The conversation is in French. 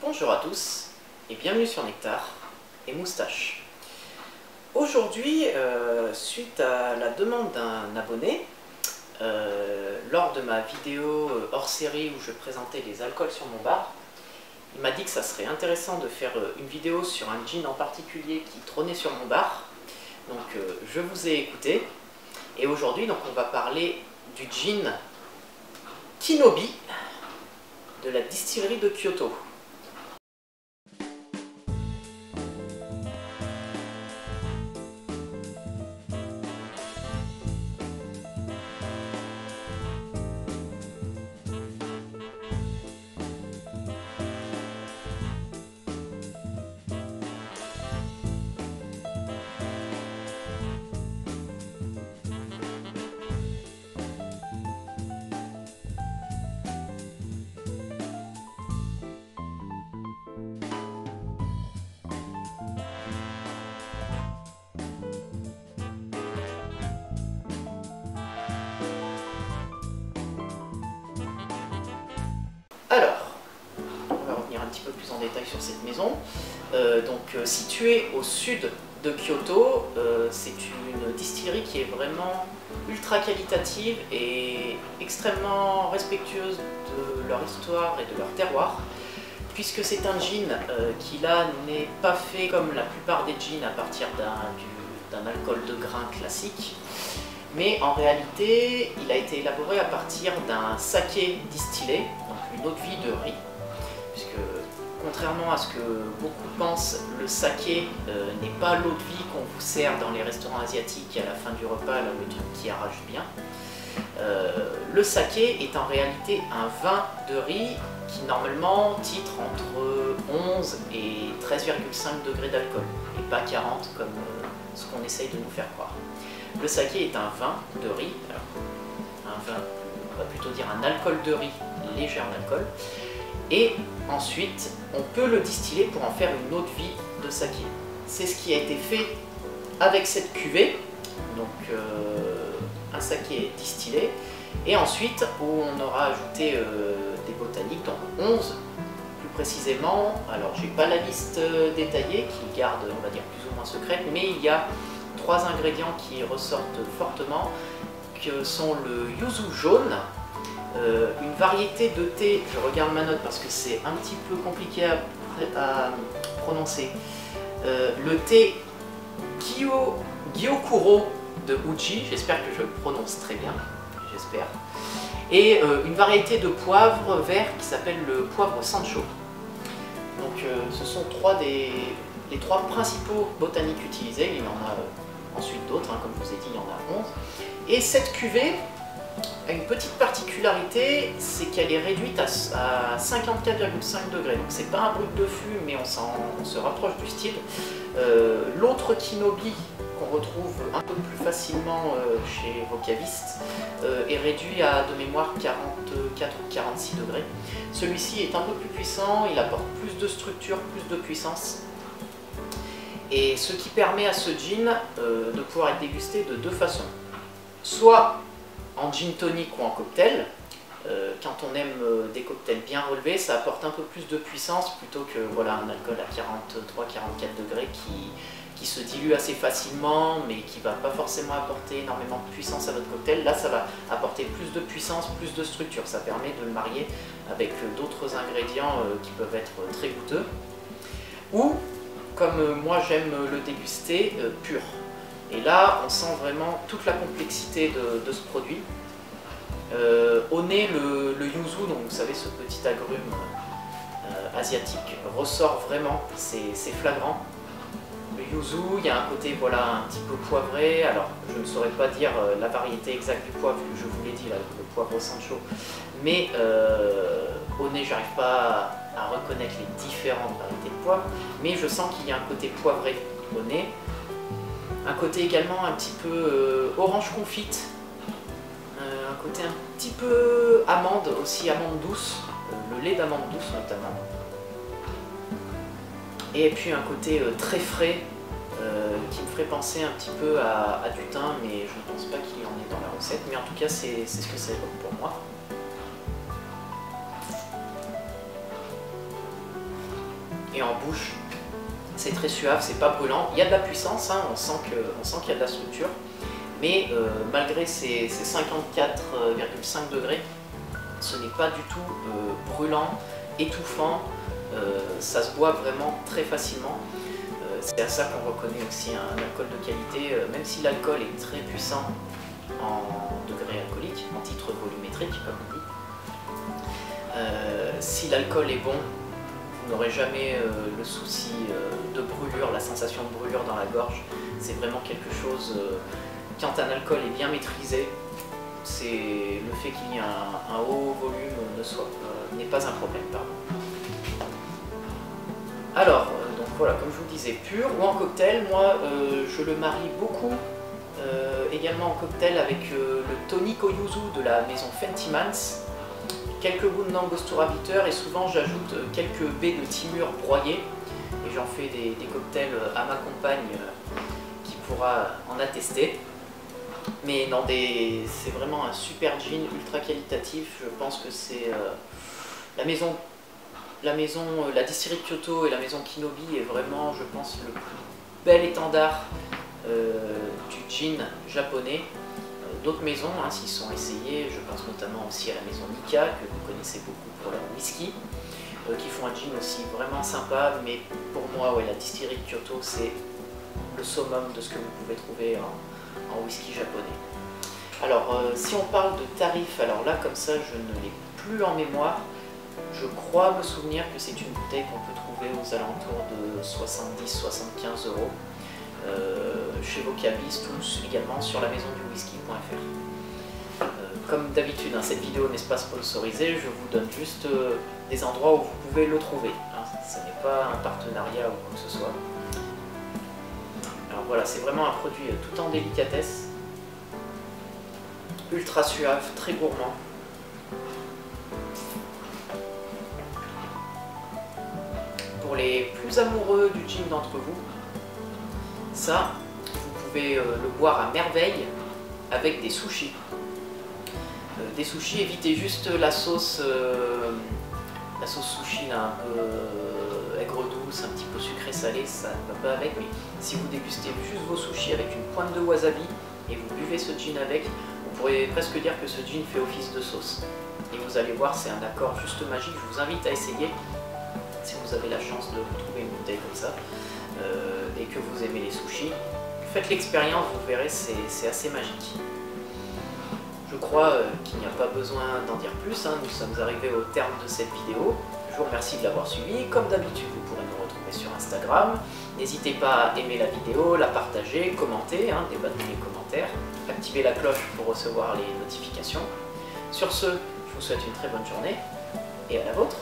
Bonjour à tous et bienvenue sur Nectar et Moustache. Aujourd'hui, suite à la demande d'un abonné, lors de ma vidéo hors série où je présentais les alcools sur mon bar, il m'a dit que ça serait intéressant de faire une vidéo sur un gin en particulier qui trônait sur mon bar. Donc je vous ai écouté et aujourd'hui on va parler du gin Kinobi de la distillerie de Kyoto. Alors, on va revenir un petit peu plus en détail sur cette maison. Située au sud de Kyoto, c'est une distillerie qui est vraiment ultra qualitative et extrêmement respectueuse de leur histoire et de leur terroir, puisque c'est un gin qui là n'est pas fait comme la plupart des gins à partir d'un alcool de grain classique. Mais en réalité, il a été élaboré à partir d'un saké distillé, donc une eau-de-vie de riz, puisque contrairement à ce que beaucoup pensent, le saké n'est pas l'eau-de-vie qu'on vous sert dans les restaurants asiatiques à la fin du repas, là, le truc qui arrache bien. Le saké est en réalité un vin de riz qui normalement titre entre 11 et 13,5 degrés d'alcool, et pas 40 comme ce qu'on essaye de nous faire croire. Le saké est un vin de riz, alors, un vin, on va plutôt dire un alcool de riz léger en alcool, et ensuite on peut le distiller pour en faire une eau-de-vie de saké. C'est ce qui a été fait avec cette cuvée, donc un saké distillé, et ensuite où on aura ajouté des botaniques, donc 11 plus précisément. Alors j'ai pas la liste détaillée qui garde, on va dire, plus ou moins secrète, mais il y a 3 ingrédients qui ressortent fortement, que sont le yuzu jaune, une variété de thé, je regarde ma note parce que c'est un petit peu compliqué à prononcer, le thé Gyokuro de Uji, j'espère que je le prononce très bien, j'espère, et une variété de poivre vert qui s'appelle le poivre Sancho. Donc ce sont les 3 principaux botaniques utilisés, il y en a ensuite d'autres, comme je vous ai dit, il y en a 11. Et cette cuvée a une petite particularité, c'est qu'elle est réduite à 54,5 degrés. Donc c'est pas un brut de fût, mais on se rapproche du style. L'autre Kinobi qu'on retrouve un peu plus facilement chez vos cavistes est réduit à, de mémoire, 44 ou 46 degrés. Celui-ci est un peu plus puissant, il apporte plus de structure, plus de puissance. Et ce qui permet à ce gin de pouvoir être dégusté de 2 façons. Soit en gin tonic ou en cocktail. Quand on aime des cocktails bien relevés, ça apporte un peu plus de puissance plutôt que voilà, un alcool à 43-44 degrés qui se dilue assez facilement mais qui ne va pas forcément apporter énormément de puissance à votre cocktail. Là, ça va apporter plus de puissance, plus de structure. Ça permet de le marier avec d'autres ingrédients qui peuvent être très goûteux. Ou comme moi j'aime le déguster pur. Et là on sent vraiment toute la complexité de ce produit. Au nez, le yuzu, donc vous savez ce petit agrume asiatique, ressort vraiment, c'est flagrant. Le yuzu, il y a un côté voilà, un petit peu poivré, alors je ne saurais pas dire la variété exacte du poivre, je vous l'ai dit, là, le poivre Sancho, mais au nez j'arrive pas à reconnaître les différentes variétés de poivre, mais je sens qu'il y a un côté poivré au nez, un côté également un petit peu orange confite, un côté un petit peu amande aussi, amande douce, le lait d'amande douce notamment, et puis un côté très frais qui me ferait penser un petit peu à du thym, mais je ne pense pas qu'il y en ait dans la recette, mais en tout cas c'est ce que ça évoque pour moi. et en bouche. C'est très suave, c'est pas brûlant. Il y a de la puissance, hein, on sent qu'il y a de la structure. Mais malgré ces 54,5 degrés, ce n'est pas du tout brûlant, étouffant. Ça se boit vraiment très facilement. C'est à ça qu'on reconnaît aussi un alcool de qualité, même si l'alcool est très puissant en degré alcoolique, en titre volumétrique comme on dit. Si l'alcool est bon, vous n'aurez jamais le souci de brûlure, la sensation de brûlure dans la gorge. C'est vraiment quelque chose, quand un alcool est bien maîtrisé, c'est le fait qu'il y ait un haut volume n'est pas un problème. Pardon. Alors, donc voilà, comme je vous disais, pur ou en cocktail, moi je le marie beaucoup également en cocktail avec le tonic au yuzu de la maison Fentimans, quelques bouts d'angostura bitter et souvent j'ajoute quelques baies de timur broyées et j'en fais des cocktails à ma compagne qui pourra en attester. Mais non, c'est vraiment un super gin ultra qualitatif. Je pense que c'est la distillerie de Kyoto et la maison Kinobi est vraiment, je pense, le plus bel étendard du gin japonais. D'autres maisons s'y sont essayées, je pense notamment aussi à la maison Nikka, que vous connaissez beaucoup pour leur whisky, qui font un gin aussi vraiment sympa, mais pour moi, ouais, la distillerie de Kyoto, c'est le summum de ce que vous pouvez trouver en whisky japonais. Alors, si on parle de tarifs, alors là, comme ça, je ne l'ai plus en mémoire. Je crois me souvenir que c'est une bouteille qu'on peut trouver aux alentours de 70-75 euros chez vos cabistes ou également sur la maison du whisky.fr. Comme d'habitude, cette vidéo n'est pas sponsorisée, je vous donne juste des endroits où vous pouvez le trouver. Ce n'est pas un partenariat ou quoi que ce soit. Alors voilà, c'est vraiment un produit tout en délicatesse, ultra suave, très gourmand. Pour les plus amoureux du gin d'entre vous, ça, vous pouvez le boire à merveille avec des sushis. Des sushis, évitez juste la sauce sushi là, un peu aigre douce, un petit peu sucré salé, ça ne va pas avec, mais si vous dégustez juste vos sushis avec une pointe de wasabi et vous buvez ce gin avec, vous pourrez presque dire que ce gin fait office de sauce. Et vous allez voir, c'est un accord juste magique, je vous invite à essayer. Si vous avez la chance de vous trouver une bouteille comme ça et que vous aimez les sushis, faites l'expérience, vous verrez, c'est assez magique. Je crois qu'il n'y a pas besoin d'en dire plus, nous sommes arrivés au terme de cette vidéo. Je vous remercie de l'avoir suivi. Comme d'habitude, vous pourrez nous retrouver sur Instagram. N'hésitez pas à aimer la vidéo, la partager, commenter, débattre dans les commentaires, activer la cloche pour recevoir les notifications. Sur ce, je vous souhaite une très bonne journée et à la vôtre.